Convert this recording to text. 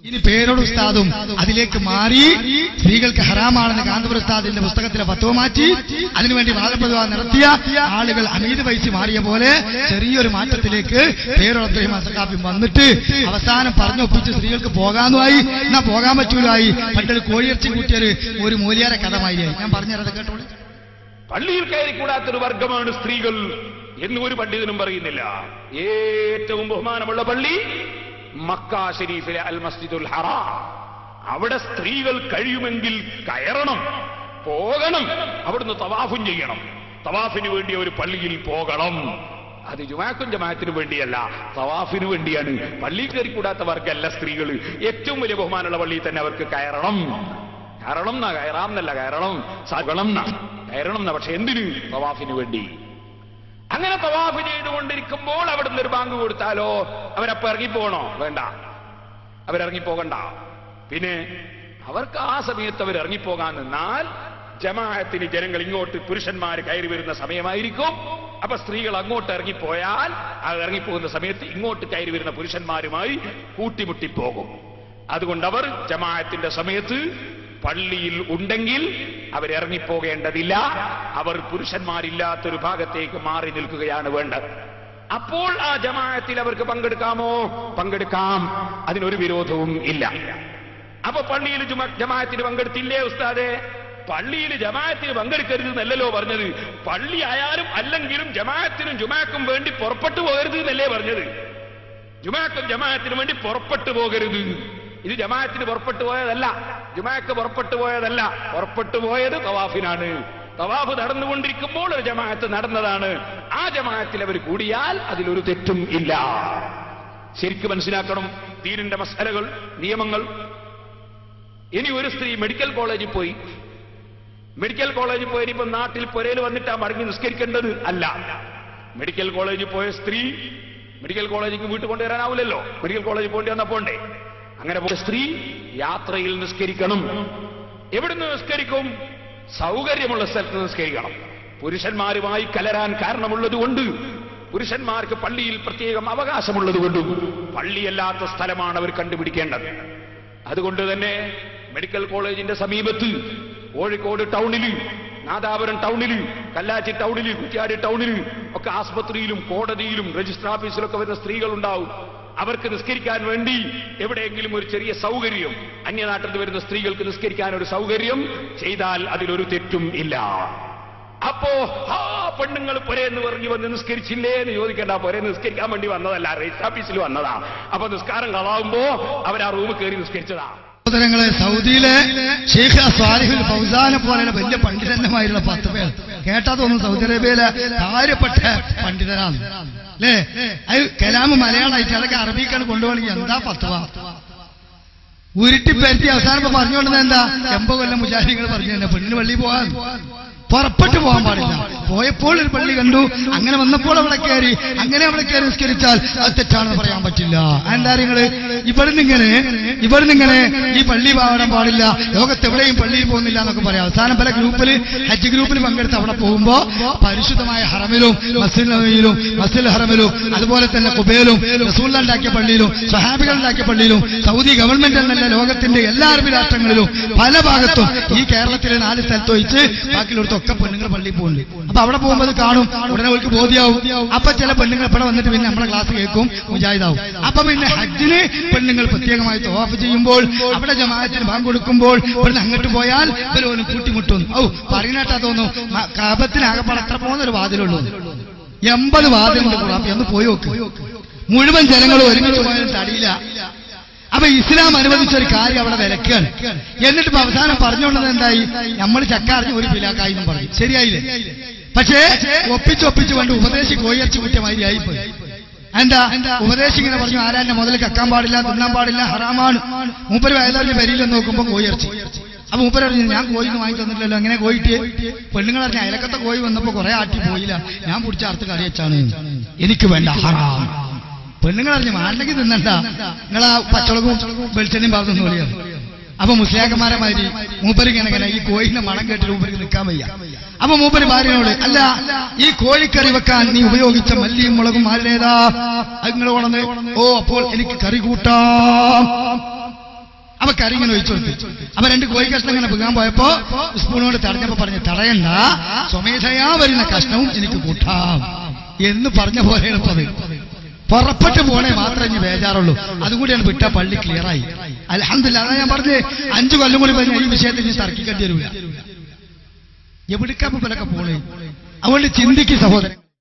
ഇനി പേരോട് ഉസ്താദും അതിലേക്ക് മാറി സ്ത്രീകൾക്ക് ഹറാമാണെന്ന് കാന്തപുര ഉസ്താദിന്റെ പുസ്തകത്തിലെ ഫത്വ മാറ്റി അതിനുവേണ്ടി വാദപ്രതിവാദം നടത്തിയ ആളുകൾ അമീദ് വൈസി മാറിയ പോലെ ചെറിയൊരു മാറ്റത്തിലേക്ക് പേരോട് അബ്ദുറഹിമാൻ സഖാഫി വന്നിട്ട് അവസാനം പറഞ്ഞൊപ്പിച്ച് സ്ത്രീകൾക്ക് പോകാനുമായി, എന്നാ പോകാൻ പറ്റൂലായി. പണ്ടൊരു കോഴിയിറച്ചി കൂട്ടിയൊരു ഒരു മൂല്യാരെ കഥമായി. ഞാൻ പറഞ്ഞത് കേട്ടോളൂ. പള്ളിയിൽ കയറിക്കൂടാത്തൊരു വർഗമാണ് സ്ത്രീകൾ എന്ന് ഒരു പണ്ഡിതനും പറയുന്നില്ല. ഏറ്റവും ബഹുമാനമുള്ള പള്ളി മക്ക ഷരീഫിലെ അൽ മസ്ജിദുൽ ഹറാം. അവിടെ സ്ത്രീകൾ കഴിയുമെങ്കിൽ കയറണം, പോകണം, അവിടുന്ന് തവാഫും ചെയ്യണം. തവാഫിന് വേണ്ടി ഒരു പള്ളിയിൽ പോകണം. അത് ജുമാക്കും ജമാഅത്തിനും വേണ്ടിയല്ല, തവാഫിന് വേണ്ടിയാണ്. പള്ളിയിൽ കയറിക്കൂടാത്ത വർഗമല്ല സ്ത്രീകൾ. ഏറ്റവും വലിയ ബഹുമാനമുള്ള പള്ളിയിൽ തന്നെ അവർക്ക് കയറണം. കയറണം എന്നാ, കയറാമെന്നല്ല, കയറണം എന്നാ. പക്ഷെ എന്തിന്? തവാഫിന് വേണ്ടി. അങ്ങനെ തവാഫ് ചെയ്തുകൊണ്ടിരിക്കുമ്പോൾ അവിടുന്ന് ഒരു ബാങ്ക് കൊടുത്താലോ അവരപ്പോ ഇറങ്ങിപ്പോകണോ? വേണ്ട, അവരിറങ്ങിപ്പോകണ്ട. പിന്നെ അവർക്ക് ആ സമയത്ത് അവരിറങ്ങിപ്പോകാൻ നിന്നാൽ ജമാഅത്തിന് ജനങ്ങൾ ഇങ്ങോട്ട് പുരുഷന്മാർ കയറി വരുന്ന സമയമായിരിക്കും. അപ്പൊ സ്ത്രീകൾ അങ്ങോട്ട് ഇറങ്ങിപ്പോയാൽ ആ ഇറങ്ങിപ്പോകുന്ന സമയത്ത് ഇങ്ങോട്ട് കയറി വരുന്ന പുരുഷന്മാരുമായി കൂട്ടിമുട്ടിപ്പോകും. അതുകൊണ്ട് അവർ ജമാഅത്തിന്റെ സമയത്ത് പള്ളിയിൽ ഉണ്ടെങ്കിൽ അവരിറങ്ങിപ്പോകേണ്ടതില്ല. അവർ പുരുഷന്മാരില്ലാത്തൊരു ഭാഗത്തേക്ക് മാറി നിൽക്കുകയാണ് വേണ്ടത്. അപ്പോൾ ആ ജമാഅത്തിൽ അവർക്ക് പങ്കെടുക്കാമോ? പങ്കെടുക്കാം, അതിനൊരു വിരോധവും ഇല്ല. അപ്പൊ പള്ളിയിൽ ജമാഅത്തിന് പങ്കെടുത്തില്ലേ ഉസ്താദേ? പള്ളിയിൽ ജമാഅത്തിന് പങ്കെടുക്കരുത് എന്നല്ലല്ലോ പറഞ്ഞത്. പള്ളി ആയാലും അല്ലെങ്കിലും ജമാഅത്തിനും ജുമാക്കും വേണ്ടി പുറപ്പെട്ടു പോകരുത് എന്നല്ലേ പറഞ്ഞത്. ജുമാക്കും ജമാഅത്തിനും വേണ്ടി പുറപ്പെട്ടു പോകരുത്. ഇത് ജമാഅത്തിന് പുറപ്പെട്ടു പോയതല്ല, ജുമാക്ക് പുറപ്പെട്ടു പോയതല്ല. പുറപ്പെട്ടു പോയത് തവാഫിനാണ്. തവാഫ് നടന്നുകൊണ്ടിരിക്കുമ്പോൾ ഒരു ജമാഅത്ത് നടന്നതാണ്. ആ ജമാഅത്തിൽ അവർ കൂടിയാൽ അതിലൊരു തെറ്റും ഇല്ല. ശരിക്കും മനസ്സിലാക്കണം ദീനിന്റെ മസലകൾ, നിയമങ്ങൾ. ഇനി ഒരു സ്ത്രീ മെഡിക്കൽ കോളേജിൽ പോയി, മെഡിക്കൽ കോളേജിൽ പോയി ഇപ്പം നാട്ടിൽ പുരയിൽ വന്നിട്ടാ മടങ്ങി നിസ്കരിക്കേണ്ടത് അല്ല. മെഡിക്കൽ കോളേജിൽ പോയ സ്ത്രീ മെഡിക്കൽ കോളേജിലേക്ക് വീട്ടിൽ കൊണ്ടുവരാനാവില്ലല്ലോ, മെഡിക്കൽ കോളേജിൽ പോകേണ്ടി വന്നപ്പോണ്ടേ. അങ്ങനെ പോയ സ്ത്രീ യാത്രയിൽ നിസ്കരിക്കണം. എവിടുന്ന് നിസ്കരിക്കും? സൗകര്യമുള്ള സ്ഥലത്ത് നിസ്കരിക്കണം. പുരുഷന്മാരുമായി കലരാൻ കാരണമുള്ളതുകൊണ്ട്, പുരുഷന്മാർക്ക് പള്ളിയിൽ പ്രത്യേകം അവകാശമുള്ളതുകൊണ്ടും പള്ളിയല്ലാത്ത സ്ഥലമാണ് അവർ കണ്ടുപിടിക്കേണ്ടത്. അതുകൊണ്ട് തന്നെ മെഡിക്കൽ കോളേജിന്റെ സമീപത്ത് കോഴിക്കോട് ടൗണിൽ, നാദാപുരം ടൗണിൽ, കല്ലാച്ചി ടൗണിൽ, കുറ്റ്യാടി ടൗണിൽ ഒക്കെ ആസ്പത്രിയിലും കോടതിയിലും രജിസ്റ്റർ ഓഫീസിലൊക്കെ വരുന്ന സ്ത്രീകളുണ്ടാവും. അവർക്ക് നിസ്കരിക്കാൻ വേണ്ടി എവിടെയെങ്കിലും ഒരു ചെറിയ സൗകര്യം, അന്യനാട്ടിൽ നിന്ന് വരുന്ന സ്ത്രീകൾക്ക് നിസ്കരിക്കാൻ ഒരു സൗകര്യം ചെയ്താൽ അതിലൊരു തെറ്റും ഇല്ല. അപ്പോ പെണ്ണുങ്ങൾ പൊരേന്ന് പറഞ്ഞു വന്ന് നിസ്കരിച്ചില്ലേ എന്ന് ചോദിക്കേണ്ട. പൊരേന്ന് നിസ്കരിക്കാൻ വേണ്ടി വന്നതല്ല, രജിസ്റ്റർ ഓഫീസിൽ വന്നതാ. അപ്പൊ നിസ്കാരം കളാവുമ്പോ അവർ ആ റൂമിൽ കയറി നിസ്കരിച്ചതാ. സഹോദരങ്ങളെ, സൗദിയിലെ ഷെയ്ഖ് സ്വാലിഹുൽ ഫൗസാനെ പോലെയുള്ള വലിയ പണ്ഡിതന്മാരുള്ള 10 പേർ കേട്ടാ തോന്നുന്നു സൗദി അറേബ്യയിലെ കാര്യപ്പെട്ട പണ്ഡിതരാണ് അല്ലേ. അത് കലാമ് മലയാളമായിട്ട് അതൊക്കെ അറബിക്കാണ് കൊണ്ടുപോകണമെങ്കിൽ എന്താ ഫത്വ ഉരുട്ടിപ്പരത്തി അവസാനം പറഞ്ഞുകൊണ്ടെന്ന് എന്താ 80 കൊല്ലം മുജാഹിദീങ്ങൾ പറഞ്ഞു തന്നെ പെണ്ണിന് പള്ളി പോകാൻ പുറപ്പെട്ടു പോകാൻ പാടില്ല. പോയപ്പോൾ ഒരു പള്ളി കണ്ടു, അങ്ങനെ വന്നപ്പോൾ അവിടെ കയറി, അങ്ങനെ അവിടെ കയറി നിസ്കരിച്ചാൽ അത് തെറ്റാണെന്ന് പറയാൻ പറ്റില്ല. എന്താ നിങ്ങള് ഇവിടുന്നിങ്ങനെ ഈ പള്ളി പാടാൻ പാടില്ല, ലോകത്തെവിടെയും പള്ളിയിൽ പോകുന്നില്ല എന്നൊക്കെ പറയാം. അവസാനം പല ഗ്രൂപ്പിൽ, ഹജ്ജ് ഗ്രൂപ്പിൽ പങ്കെടുത്ത് അവിടെ പോകുമ്പോ പരിശുദ്ധമായ ഹറമിലും മസ്ജിദുൽ ഹറമിലും അതുപോലെ തന്നെ ഖുബയിലും റസൂലുള്ളാഹി ഉണ്ടാക്കിയ പള്ളിയിലും സ്വഹാബികൾ ഉണ്ടാക്കിയ പള്ളിയിലും സൗദി ഗവൺമെന്റ് എന്നല്ല ലോകത്തിന്റെ എല്ലാ അറബി രാഷ്ട്രങ്ങളിലും പല ഭാഗത്തും ഈ കേരളത്തിലെ 4 സ്ഥലത്ത് ഒഴിച്ച് ബാക്കിയുള്ളടത്തൊക്കെ പെണ്ണുങ്ങൾ പള്ളിയിൽ പോകുന്നുണ്ട്. അപ്പൊ അവിടെ പോകുമ്പോൾ കാണും, ഉടനെ അവർക്ക് ബോധ്യാവും. അപ്പൊ ചില പെണ്ണുങ്ങൾ ഇവിടെ വന്നിട്ട് പിന്നെ നമ്മുടെ ക്ലാസ് കേൾക്കും, മുജാഹിദാവും. അപ്പൊ പിന്നെ ഹജ്ജിന് പെണ്ണുങ്ങൾ പ്രത്യേകമായി തവാഫ് ചെയ്യുമ്പോൾ അവിടെ ജമാഅത്തിന് ബാങ്ക് കൊടുക്കുമ്പോൾ ഇവിടുന്ന് അങ്ങോട്ട് പോയാൽ ഇവരോനും കൂട്ടിമുട്ടും. പറയുന്നേട്ടാ തോന്നും കഅബത്തിനകപ്പാട് എത്ര പോകുന്നൊരു വാതിലുള്ളൂ, 80 വാതിലുണ്ട്. കൂടാപ്പി ഒന്ന് പോയി നോക്ക്, മുഴുവൻ ജനങ്ങളും ഒരുമിച്ച് പോയാലും തടിയില്ല. അപ്പൊ ഇസ്ലാം അനുവദിച്ചൊരു കാര്യം അവിടെ വിലക്കാണ്. എന്നിട്ട് അവസാനം പറഞ്ഞുകൊണ്ടത് എന്തായി? നമ്മൾ ചക്കറിഞ്ഞ് ഒരു പിലാക്കായി എന്നും പറഞ്ഞു. ശരിയായില്ലേ? പക്ഷേ ഒപ്പിച്ചൊപ്പിച്ച് കൊണ്ട് ഉപദേശി കോയിറച്ചി കുറ്റമായി ആയിപ്പോയി. എന്താ ഉപദേശി ഇങ്ങനെ പറഞ്ഞു, ആരാന്റെ മുതൽ കക്കാൻ പാടില്ല, തിന്നാൻ പാടില്ല, ഹറാമാണ്. മൂപ്പര് വയലാറിന്റെ പെരിയിലെന്ന് നോക്കുമ്പോ കോയിറച്ചി. അപ്പൊ മൂപ്പര് പറഞ്ഞു, ഞാൻ കോയിന്ന് വാങ്ങി തന്നില്ലല്ലോ. അങ്ങനെ കോയിട്ട് പെണ്ണുങ്ങൾ പറഞ്ഞ അയലക്കത്തെ കോയി വന്നപ്പോ കുറെ ആട്ടി പോയില്ല, ഞാൻ പിടിച്ച അർത്ഥ കറി വെച്ചാണ്, എനിക്ക് വേണ്ട, ഹറാം. പെണ്ണുങ്ങൾ അറിഞ്ഞു മാണ്ടെങ്കിൽ തിന്നണ്ട, നിങ്ങളാ പച്ചളകും വെളിച്ചെണ്ണയും പറഞ്ഞു പോലെയാണ്. അപ്പൊ മുസ്ലിയാക്കന്മാരെ മാതിരി മൂപ്പരിങ്ങനെ ഈ കോഴിന്റെ മണം കേട്ടിട്ട് മൂപ്പർക്ക് നിൽക്കാൻ വയ്യ. അപ്പൊ മൂപ്പര് ഭാര്യനോട്, അല്ല ഈ കോഴിക്കറി വെക്കാൻ നീ ഉപയോഗിച്ച മല്ലിയും മുളകും ആരുടേതാ? അത് നിങ്ങൾ കൊണ്ടത്? ഓ, അപ്പോൾ എനിക്ക് കറി കൂട്ടാം. അവ കറി ഇങ്ങനെ ഒഴിച്ചു കൊടുത്തു. അപ്പൊ 2 കോഴി കഷ്ണം ഇങ്ങനെ വീങ്ങാൻ പോയപ്പോ സ്പൂണോട് തടഞ്ഞപ്പോ പറഞ്ഞു, തടയണ്ട, സ്വമേധയാ വരുന്ന കഷ്ണവും എനിക്ക് കൂട്ടാം എന്ന് പറഞ്ഞ പോലെ എളുപ്പത്. പുറപ്പെട്ടു പോണേ മാത്രമേ ഇനി ബേജാറുള്ളൂ. അതുകൂടിയാണ് വിട്ടാ പള്ളി ക്ലിയറായി. അൽഹംദുലില്ലാഹ്. അതാ ഞാൻ പറഞ്ഞേ 5 കൊല്ലം കൂടി പറഞ്ഞ ഈ വിഷയത്തിൽ ഇനി തർക്കിക്കേണ്ടി വരില്ല. എവിടേക്കാ ഇവരൊക്കെ പോണേ? അതുകൊണ്ട് ചിന്തിക്ക് സഹോദരൻ.